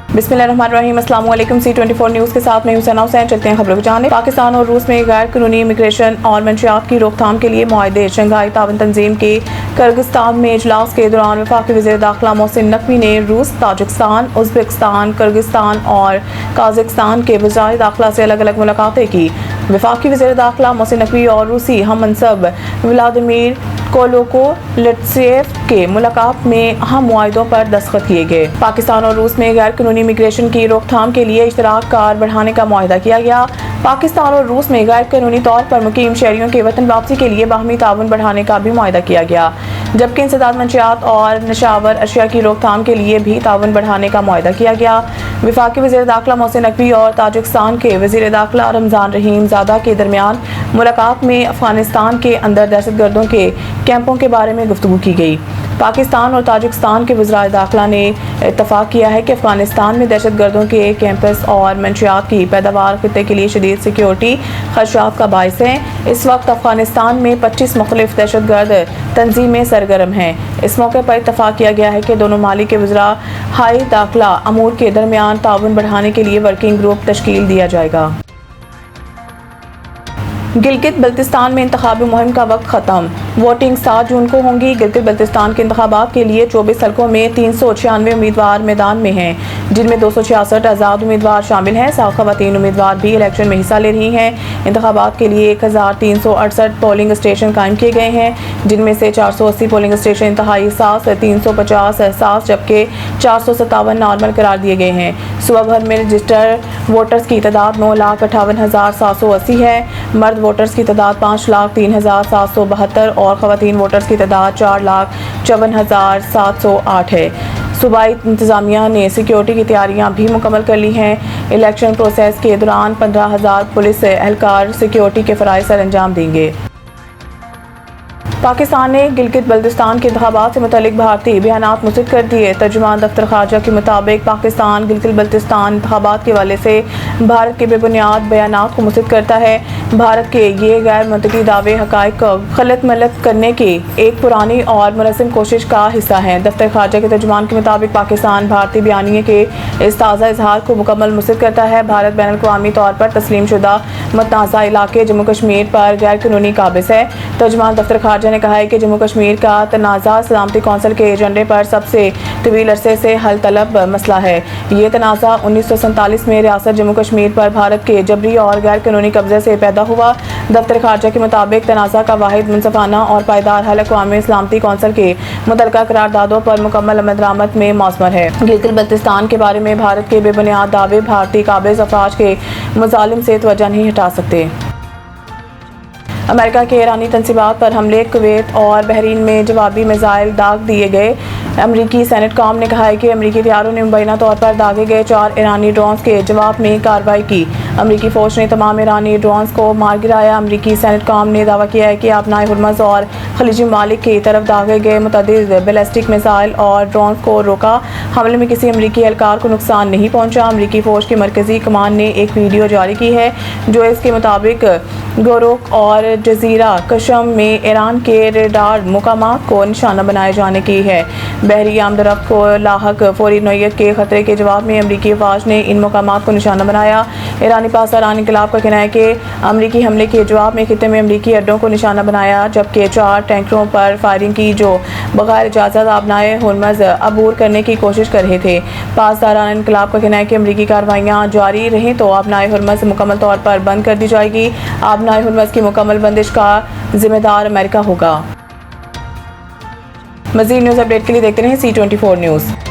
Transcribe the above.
बिस्मिल्लाहिर्रहमानिर्रहीम। अस्सलाम वालेकुम। C24 न्यूज़ के साथ मैं हुसैना हुसैन। चलते हैं खबरों को जाने। पाकिस्तान और रूस में गैर कानूनी इमिग्रेशन और मंशियात की रोकथाम के लिए मुआहदे। शंघाई ताउन तंजीम के किर्गिस्तान में इजलास के दौरान वफाकी वज़ीर दाखिला मोहसिन नकवी ने रूस, ताजिकिस्तान, उज़्बेकिस्तान, किर्गिस्तान और कजाकिस्तान के वज़ीर दाखिला से अलग अलग मुलाकातें की। वफाकी वज़ीर दाखिला मोहसिन नकवी और रूसी हम मनसब व्लादिमीर कोलोकोलित्सेव के मुलाकात में अहम मुआहदों पर दस्तखत किए गए। पाकिस्तान और रूस में गैर कानूनी इमिग्रेशन की रोकथाम के लिए इश्तराक कार बढ़ाने का मुआहदा किया गया। पाकिस्तान और रूस में गैर कानूनी तौर पर मुकीम शहरियों के वतन वापसी के लिए बाहमी ताउन बढ़ाने का भी मुआहदा किया गया, जबकि इंसदाद मंशियात और नशावर अशिया की रोकथाम के लिए भी ताउन बढ़ाने का मुआहदा किया गया। वफाकी वज़ीर दाखिला मोहसिन नकवी और ताजिकिस्तान के वज़ीर दाखिला रमज़ान रहीम ज़ादा के दरमियान मुलाकात में अफगानिस्तान के अंदर दहशतगर्दों के कैंपों के बारे में गुफ्तगू की गई। पाकिस्तान और ताजिकिस्तान के वज़ीर दाखिला ने इत्तफाक किया है कि अफगानिस्तान में दहशतगर्दों के कैंपस और मंशियात की पैदावार खित्ते के लिए शदीद सिक्योरिटी खदशात का बाइस है। इस वक्त अफगानिस्तान में 25 मुख्तलिफ दहशतगर्द तंजीमें सरगर्म हैं। इस मौके पर इत्तफाक किया गया है कि दोनों माली के वज़ीरा हाई दाखिला अमूर के दरमियान ताउन बढ़ाने के लिए वर्किंग ग्रुप तश्कील दिया जाएगा। गिलगित बल्तिस्तान में इंतखाबी मुहिम का वक्त खत्म। वोटिंग 7 जून को होंगी। गिलगित बल्तिस्तान के इंतखाबात के लिए 24 हलकों में 396 उम्मीदवार मैदान में हैं, जिनमें 266 आज़ाद उम्मीदवार शामिल हैं। 7 ख़वातीन उम्मीदवार भी इलेक्शन में हिस्सा ले रही हैं। इंतखाबात के लिए 1368 पोलिंग स्टेशन कायम किए गए हैं, जिनमें से 480 पोलिंग स्टेशन इंतहाई साफ, 350 एहसास जबकि 457 नॉर्मल करार दिए गए हैं। सुबह भर में रजिस्टर्ड वोटर्स की तादाद 9,58,780 है। मर्द वोटर्स की तादाद 5,03,772 और ख़वातीन वोटर्स की तादाद 4,54,708 है। सूबाई इंतज़ामिया ने सिक्योरिटी की तैयारियां भी मुकम्मल कर ली हैं। इलेक्शन प्रोसेस के दौरान 15,000 पुलिस एहलकार सिक्योरिटी के फ़राइज़ सर अंजाम देंगे। पाकिस्तान ने गिलगित बल्तिस्तान के इंतखाबात से मुतल्लिक भारतीय बयानात मुस्तरद कर दिए। तर्जुमान दफ्तर खारजा के मुताबिक पाकिस्तान गिलगित बल्तिस्तान इंतखाबात के हवाले से भारत के बेबुनियाद बयानात को मुस्तरद करता है। भारत के ये गैर मंतकी दावे हक़ाइक़ को खलत मलत करने की एक पुरानी और मुनज़्ज़म कोशिश का हिस्सा है। दफ्तर खारजा के तर्जुमान के मुताबिक पाकिस्तान भारतीय बयानिए के इस ताज़ा इजहार को मुकम्मल मुस्तरद करता है। भारत बैनुल अक़वामी तौर पर तस्लीम शुदा मुतनाज़ा इलाके जम्मू कश्मीर पर गैर कानूनी काबिज़ है। तर्जुमान दफ्तर खारजा ने कहा है कि जम्मू कश्मीर का तनाज़ा सलामती कौंसिल के एजेंडे पर सबसे तवील अरसे से हल तलब मसला है। ये तनाज़ा 1947 में रियासत जम्मू कश्मीर पर भारत के जबरी और गैर कानूनी कब्जे से पैदा हुआ। दफ्तर खारजा के मुताबिक तनाज़ा का वाहिद मुनसफाना और पायदार हल अक़वामी सलामती कौंसिल के मुतल्लिक़ा करारदादों पर मुकम्मल अमल दरामद में मौसमर है। गिलगित बल्तिस्तान के बारे में भारत के बेबुनियाद दावे भारतीय काबिज़ अफराज के मुज़ालिम से तवज्जो नहीं हटा सकते। अमेरिका के ईरानी तंसीबात पर हमले, कुवैत और बहरीन में जवाबी मिसाइल दाग दिए गए। अमरीकी सेनेट कॉम ने कहा है कि अमरीकी तैयारों ने मुबैना तौर पर दागे गए 4 ईरानी ड्रोन्स के जवाब में कार्रवाई की। अमरीकी फ़ौज ने तमाम ईरानी ड्रोन्स को मार गिराया। अमरीकी सेनेट कॉम ने दावा किया है कि आबनाए हुर्मुज़ और खलीजी ममालिक की तरफ दागे गए मुतअद्दिद बैलिस्टिक मिसाइल और ड्रोन्स को रोका। हमले में किसी अमरीकी एहलकार को नुकसान नहीं पहुंचा। अमरीकी फ़ौज की मरकज़ी कमान ने एक वीडियो जारी की है, जो इसके मुताबिक गोरोक और जजीरा कशम में ईरान के रेडार मुकामात को निशाना बनाए जाने की है। बहरी आमदरफ्त को लाहक फौरी नौयत के खतरे के जवाब में अमरीकी फ़ौज ने इन मुकामात को निशाना बनाया। ईरानी पासदारान इनकलाब का कहना है कि अमरीकी हमले के जवाब में खित्ते में अमरीकी अड्डों को निशाना बनाया, जबकि 4 टैंकरों पर फायरिंग की जो बगैर इजाज़त आबनाए हुर्मुज़ अबूर करने की कोशिश कर रहे थे। पासदारान इनकलाब का कहना है कि अमरीकी कार्रवाइयाँ जारी रहें तो आबनाए हुर्मुज़ मुकम्मल तौर पर बंद कर दी जाएगी। आबनाए हुर्मुज़ की मुकम्मल बंदिश का जिम्मेदार अमेरिका होगा। मज़ीद न्यूज़ अपडेट के लिए देखते रहें C24 न्यूज़।